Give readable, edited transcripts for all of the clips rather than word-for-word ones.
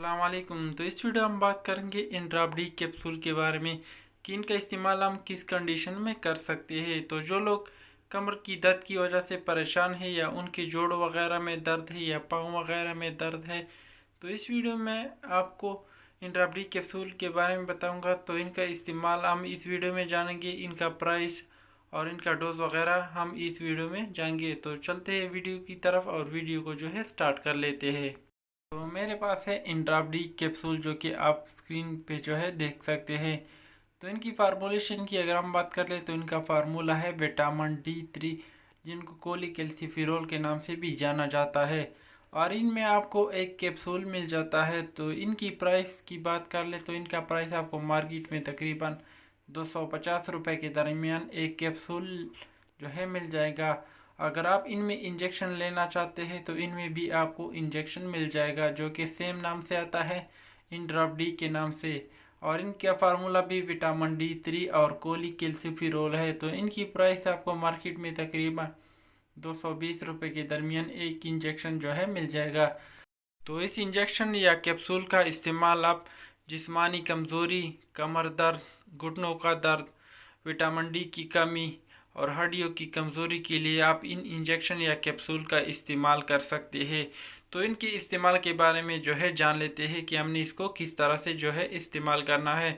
अस्सलाम वालेकुम। तो इस वीडियो में हम बात करेंगे इंट्राबडी कैप्सूल के बारे में कि इनका इस्तेमाल हम किस कंडीशन में कर सकते हैं। तो जो लोग कमर की दर्द की वजह से परेशान है या उनके जोड़ों वगैरह में दर्द है या पाँव वगैरह में दर्द है, तो इस वीडियो में आपको इंट्राबडी कैप्सूल के बारे में बताऊंगा। तो इनका इस्तेमाल हम इस वीडियो में जानेंगे, इनका प्राइस और इनका डोज वगैरह हम इस वीडियो में जानेंगे। तो चलते हैं वीडियो की तरफ और वीडियो को जो है स्टार्ट कर लेते हैं। तो मेरे पास है इंट्राबडी कैप्सूल जो कि आप स्क्रीन पे जो है देख सकते हैं। तो इनकी फार्मूलेशन की अगर हम बात कर ले तो इनका फार्मूला है विटामिन D3, जिनको कोलीकैल्सिफेरॉल के नाम से भी जाना जाता है, और इनमें आपको एक कैप्सूल मिल जाता है। तो इनकी प्राइस की बात कर ले तो इनका प्राइस आपको मार्केट में तकरीबन 250 रुपये के दरमियान एक कैप्सूल जो है मिल जाएगा। अगर आप इनमें इंजेक्शन लेना चाहते हैं तो इनमें भी आपको इंजेक्शन मिल जाएगा, जो कि सेम नाम से आता है, इंट्राबडी के नाम से। और इनका फार्मूला भी विटामिन D3 और कोलीकैल्सिफेरॉल है। तो इनकी प्राइस आपको मार्केट में तकरीबन 220 रुपये के दरमियान एक इंजेक्शन जो है मिल जाएगा। तो इस इंजेक्शन या कैप्सूल का इस्तेमाल आप जिस्मानी कमज़ोरी, कमर दर्द, घुटनों का दर्द, विटामिन D की कमी और हड्डियों की कमज़ोरी के लिए आप इन इंजेक्शन या कैप्सूल का इस्तेमाल कर सकते हैं। तो इनके इस्तेमाल के बारे में जो है जान लेते हैं कि हमने इसको किस तरह से जो है इस्तेमाल करना है।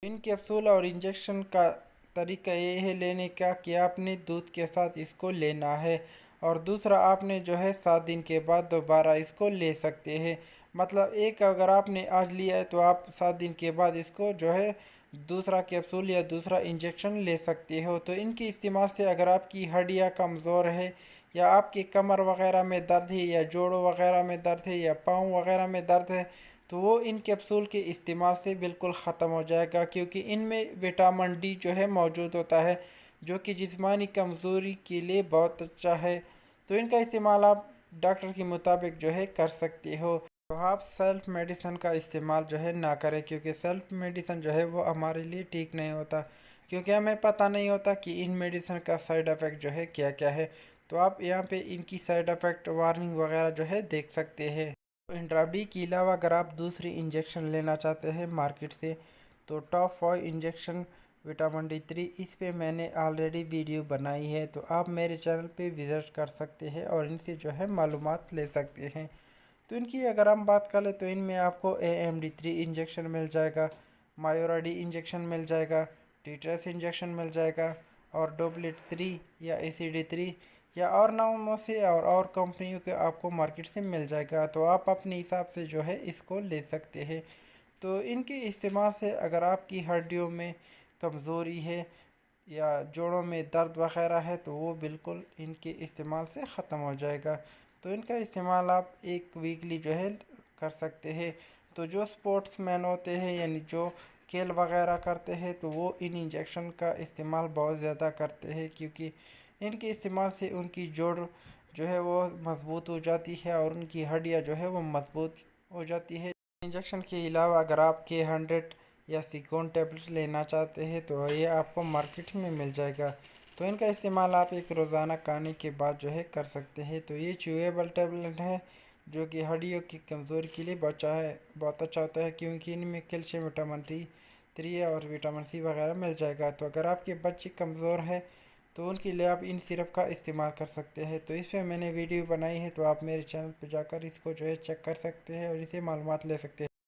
इन कैप्सूल और इंजेक्शन का तरीका ये है लेने का कि आपने दूध के साथ इसको लेना है, और दूसरा आपने जो है 7 दिन के बाद दोबारा इसको ले सकते हैं। मतलब एक अगर आपने आज लिया है तो आप 7 दिन के बाद इसको जो है दूसरा कैप्सूल या दूसरा इंजेक्शन ले सकते हो। तो इनके इस्तेमाल से अगर आपकी हड्डियाँ कमज़ोर है या आपकी कमर वगैरह में दर्द है या जोड़ों वगैरह में दर्द है या पाँव वगैरह में दर्द है, तो वो इन कैप्सूल के इस्तेमाल से बिल्कुल ख़त्म हो जाएगा, क्योंकि इनमें विटामिन D जो है मौजूद होता है, जो कि जिस्मानी कमज़ोरी के लिए बहुत अच्छा है। तो इनका इस्तेमाल आप डॉक्टर के मुताबिक जो है कर सकते हो। तो आप सेल्फ मेडिसिन का इस्तेमाल जो है ना करें, क्योंकि सेल्फ मेडिसिन जो है वो हमारे लिए ठीक नहीं होता, क्योंकि हमें पता नहीं होता कि इन मेडिसिन का साइड इफ़ेक्ट जो है क्या क्या है। तो आप यहाँ पे इनकी साइड इफ़ेक्ट वार्निंग वगैरह जो है देख सकते हैं। इंट्राबडी के अलावा अगर आप दूसरी इंजेक्शन लेना चाहते हैं मार्केट से, तो टॉप 5 इंजेक्शन विटामिन D3, इस पे मैंने ऑलरेडी वीडियो बनाई है, तो आप मेरे चैनल पे विज़िट कर सकते हैं और इनसे जो है मालूमात ले सकते हैं। तो इनकी अगर हम बात कर ले तो इनमें आपको AMD3 इंजेक्शन मिल जाएगा, मायोराडी इंजेक्शन मिल जाएगा, टीट्रेस इंजेक्शन मिल जाएगा, और डोबलेट 3 या ACD3 या और नामों से और कंपनियों के आपको मार्केट से मिल जाएगा। तो आप अपने हिसाब से जो है इसको ले सकते हैं। तो इनके इस्तेमाल से अगर आपकी हड्डियों में कमज़ोरी है या जोड़ों में दर्द वगैरह है तो वो बिल्कुल इनके इस्तेमाल से ख़त्म हो जाएगा। तो इनका इस्तेमाल आप एक वीकली जो है कर सकते हैं। तो जो स्पोर्ट्स मैन होते हैं यानी जो खेल वगैरह करते हैं, तो वो इन इंजेक्शन का इस्तेमाल बहुत ज़्यादा करते हैं, क्योंकि इनके इस्तेमाल से उनकी जोड़ जो है वो मज़बूत हो जाती है और उनकी हड्डियाँ जो है वो मज़बूत हो जाती है। इंजेक्शन के अलावा अगर आप K100 या सिकोन टेबलेट लेना चाहते हैं तो ये आपको मार्केट में मिल जाएगा। तो इनका इस्तेमाल आप एक रोज़ाना खाने के बाद जो है कर सकते हैं। तो ये च्यूएबल टेबलेट है, जो कि हड्डियों की कमज़ोरी के लिए बहुत अच्छा होता है, क्योंकि इनमें कैल्शियम, विटामिन D3 और विटामिन C वगैरह मिल जाएगा। तो अगर आपके बच्चे कमज़ोर है तो उनके लिए आप इन सिरप का इस्तेमाल कर सकते हैं। तो इस पर मैंने वीडियो बनाई है, तो आप मेरे चैनल पर जाकर इसको जो है चेक कर सकते हैं और इसे मालूमात ले सकते हैं।